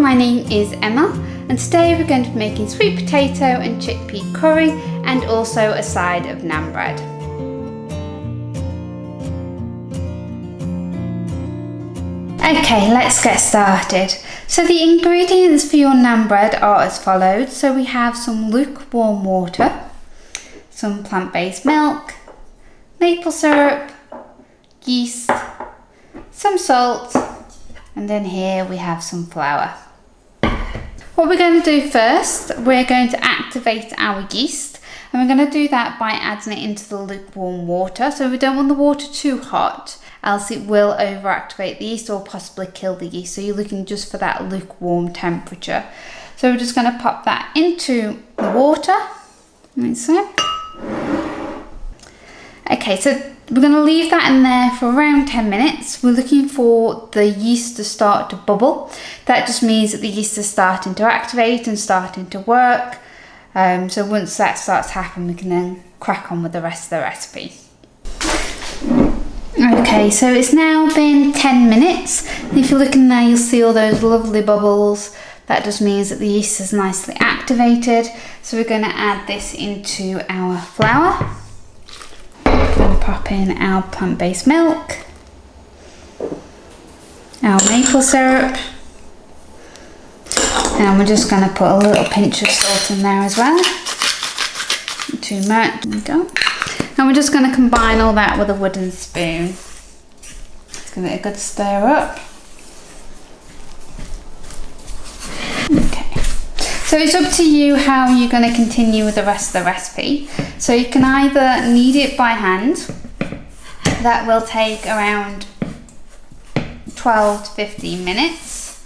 my name is Emma and today we're going to be making sweet potato and chickpea curry and also a side of naan bread. Okay, let's get started. So the ingredients for your naan bread are as follows. So we have some lukewarm water, some plant-based milk, maple syrup, yeast, some salt, and then here we have some flour. What we're going to do first, we're going to activate our yeast, and we're going to do that by adding it into the lukewarm water. So we don't want the water too hot, else it will overactivate the yeast or possibly kill the yeast. So you're looking just for that lukewarm temperature. So we're just going to pop that into the water, like so. Okay, so we're going to leave that in there for around 10 minutes. We're looking for the yeast to start to bubble. That just means that the yeast is starting to activate and starting to work. So once that starts to happen, we can then crack on with the rest of the recipe. Okay, so it's now been 10 minutes. And if you look in there, you'll see all those lovely bubbles. That just means that the yeast is nicely activated. So we're going to add this into our flour. Pop in our plant-based milk, our maple syrup, and we're just going to put a little pinch of salt in there as well. Not too much. There we go. And we're just going to combine all that with a wooden spoon. Let's give it a good stir up. Okay. So it's up to you how you're going to continue with the rest of the recipe. So you can either knead it by hand. That will take around 12 to 15 minutes.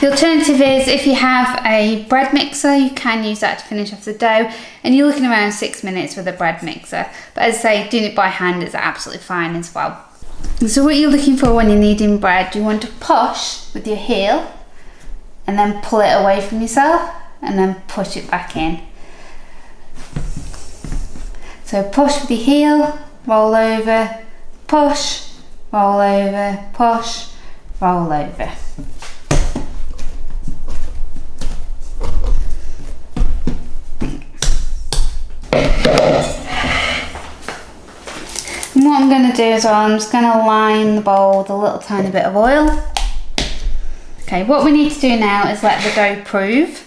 The alternative is if you have a bread mixer, you can use that to finish off the dough, and you're looking around 6 minutes with a bread mixer. But as I say, doing it by hand is absolutely fine as well. So what you're looking for when you're kneading bread, you want to push with your heel and then pull it away from yourself and then push it back in. So push with your heel, roll over, push, roll over, push, roll over. And what I'm going to do as well, I'm just going to line the bowl with a little tiny bit of oil. Okay, what we need to do now is let the dough prove.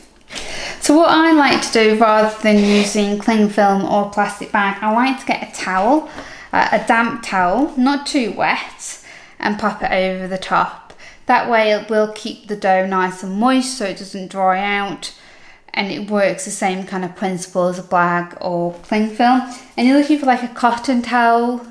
So what I like to do, rather than using cling film or a plastic bag, I like to get a towel, a damp towel, not too wet, and pop it over the top. That way it will keep the dough nice and moist so it doesn't dry out, and it works the same kind of principle as a bag or cling film. And you're looking for like a cotton towel.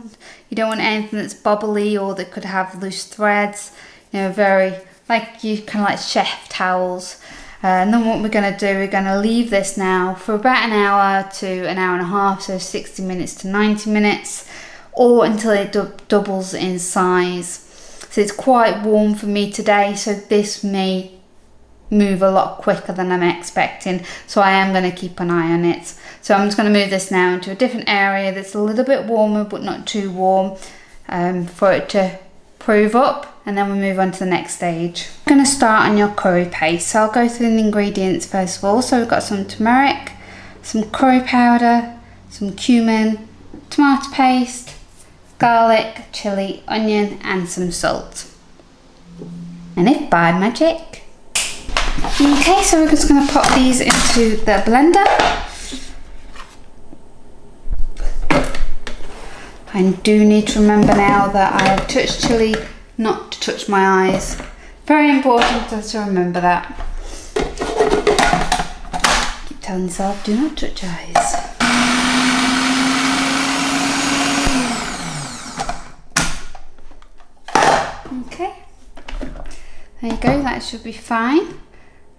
You don't want anything that's bubbly or that could have loose threads, you know, very like you kind of like chef towels. And then what we're going to do, we're going to leave this now for about an hour to an hour and a half, so 60 minutes to 90 minutes, or until it doubles in size. So it's quite warm for me today, so this may move a lot quicker than I'm expecting, so I am going to keep an eye on it. So I'm just going to move this now into a different area that's a little bit warmer but not too warm, for it to prove up, and then we'll move on to the next stage. I'm going to start on your curry paste, so I'll go through the ingredients first of all. So we've got some turmeric, some curry powder, some cumin, tomato paste, garlic, chilli, onion, and some salt. And if by magic. Okay, so we're just going to pop these into the blender. I do need to remember now that I have touched chilli not to touch my eyes. Very important to remember that. Keep telling yourself, do not touch eyes. Okay, there you go, that should be fine.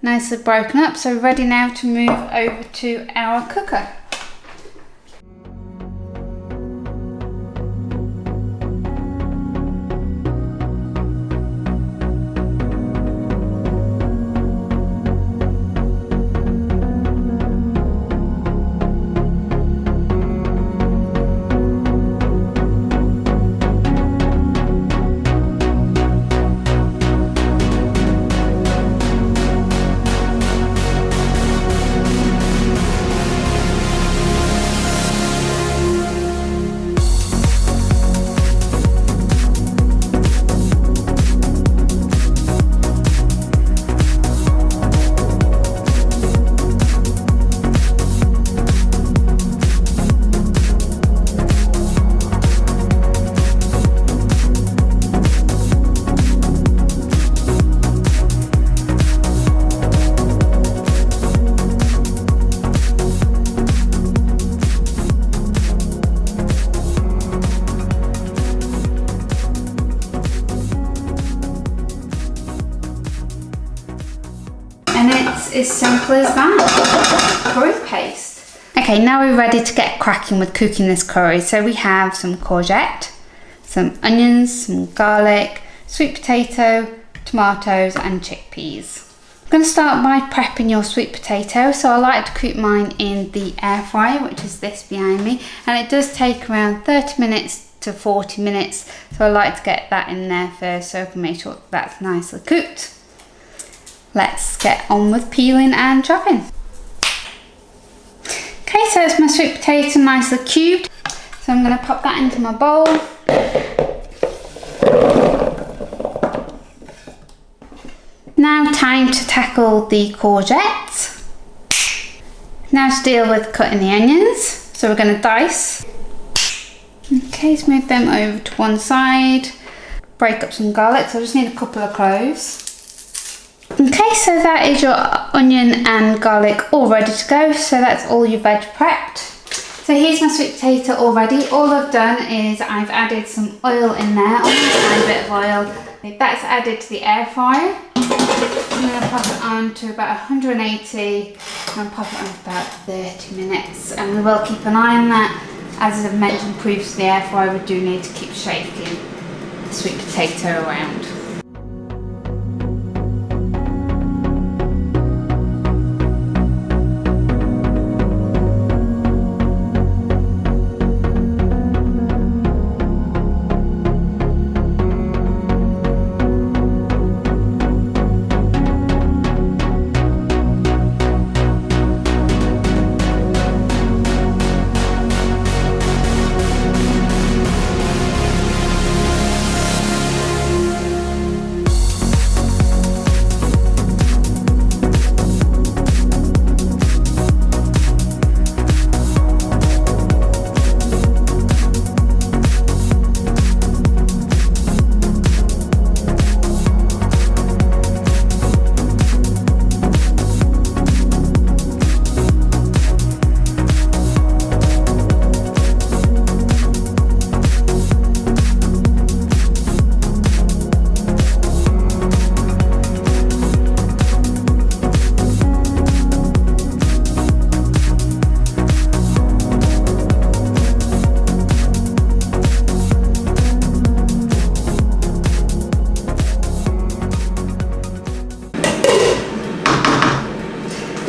Nicely broken up, so ready now to move over to our cooker. as simple as that. Curry paste. Okay, now we're ready to get cracking with cooking this curry. So we have some courgette, some onions, some garlic, sweet potato, tomatoes and chickpeas. I'm going to start by prepping your sweet potato. So I like to cook mine in the air fryer, which is this behind me, and it does take around 30 minutes to 40 minutes. So I like to get that in there first so I can make sure that's nicely cooked. Let's get on with peeling and chopping. Okay, so it's my sweet potato nicely cubed. So I'm going to pop that into my bowl. Now time to tackle the courgette. Now to deal with cutting the onions. So we're going to dice. Okay, let's move them over to one side. Break up some garlic, so I just need a couple of cloves. Okay, so that is your onion and garlic all ready to go. So that's all your veg prepped. So here's my sweet potato already. All I've done is I've added some oil in there, only a tiny bit of oil. That's added to the air fryer. I'm going to pop it on to about 180 and pop it on for about 30 minutes. And we will keep an eye on that. As I've mentioned previously, the air fryer, we do need to keep shaking the sweet potato around.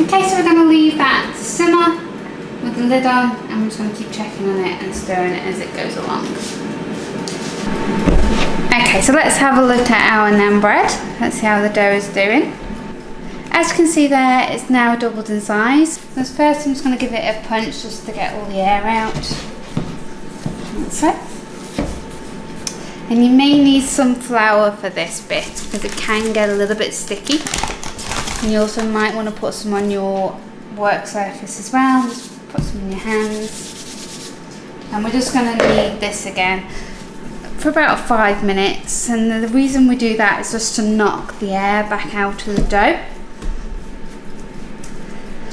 Okay, so we're going to leave that to simmer with the lid on, and we're just going to keep checking on it and stirring it as it goes along. Okay, so let's have a look at our naan bread. Let's see how the dough is doing. As you can see there, it's now doubled in size. So first I'm just going to give it a punch just to get all the air out. That's it. And you may need some flour for this bit because it can get a little bit sticky. And you also might want to put some on your work surface as well. Just put some in your hands. And we're just going to knead this again for about 5 minutes. And the reason we do that is just to knock the air back out of the dough,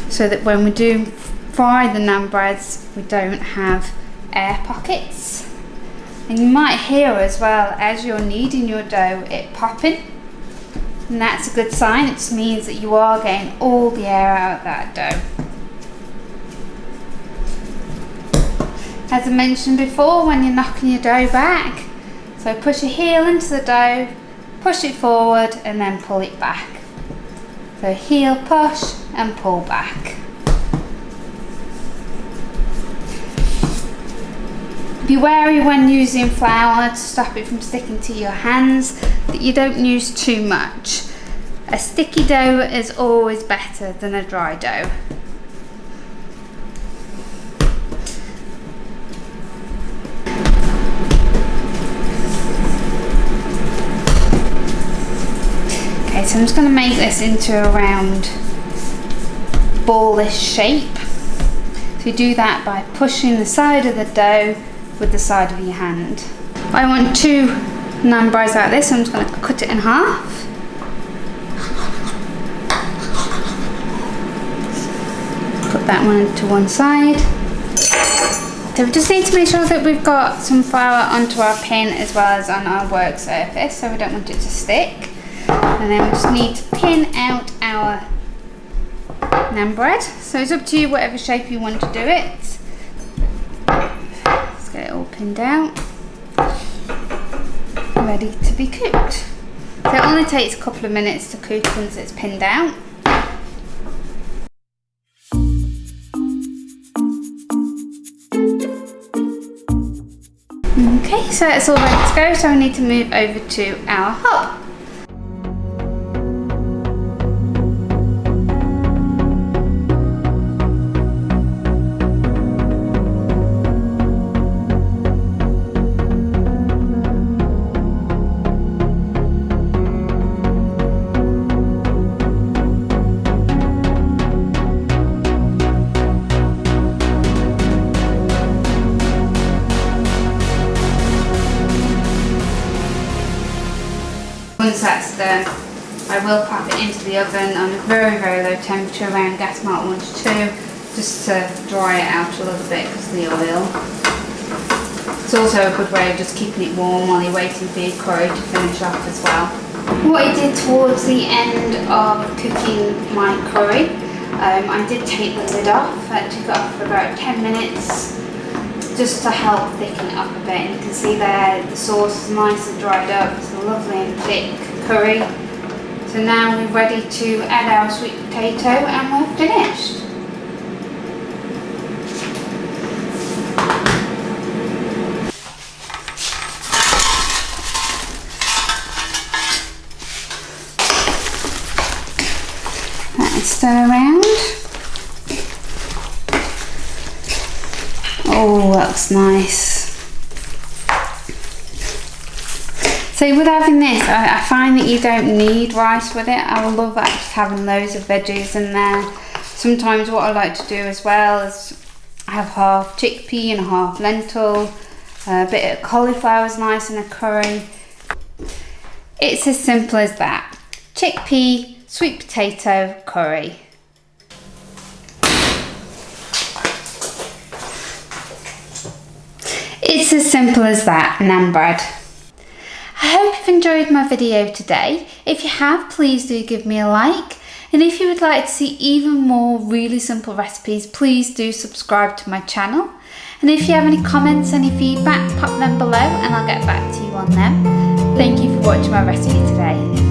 so that when we do fry the naan breads, we don't have air pockets. And you might hear as well, as you're kneading your dough, it popping. And that's a good sign. It just means that you are getting all the air out of that dough. As I mentioned before, when you're knocking your dough back, so push your heel into the dough, push it forward and then pull it back. So heel push and pull back. Be wary when using flour to stop it from sticking to your hands, that you don't use too much. A sticky dough is always better than a dry dough. Okay, so I'm just going to make this into a round ballish shape. So you do that by pushing the side of the dough with the side of your hand. I want 2 naan breads like this, so I'm just going to cut it in half. Put that one to one side. So we just need to make sure that we've got some flour onto our pin as well as on our work surface, so we don't want it to stick. And then we just need to pin out our naan bread. So it's up to you whatever shape you want to do it. Let's get it all pinned out. Ready to be cooked. So it only takes a couple of minutes to cook once it's pinned out. Okay, so it's all ready to go, so we need to move over to our hob. Once that's done, I will pop it into the oven on a very, very low temperature, around gas mark 1 to 2, just to dry it out a little bit because of the oil. It's also a good way of just keeping it warm while you're waiting for your curry to finish off as well. What I did towards the end of cooking my curry, I did take the lid off. I took it off for about 10 minutes. Just to help thicken it up a bit, and you can see there the sauce is nice and dried up. It's a lovely and thick curry. So now we're ready to add our sweet potato and we're finished. Let's stir around. Oh, that looks nice. So with having this, I find that you don't need rice with it. I love just having loads of veggies in there. Sometimes what I like to do as well is I have half chickpea and half lentil. A bit of cauliflower is nice in a curry. It's as simple as that. Chickpea, sweet potato, curry. It's as simple as that, naan bread. I hope you've enjoyed my video today. If you have, please do give me a like. And if you would like to see even more really simple recipes, please do subscribe to my channel. And if you have any comments, any feedback, pop them below and I'll get back to you on them. Thank you for watching my recipe today.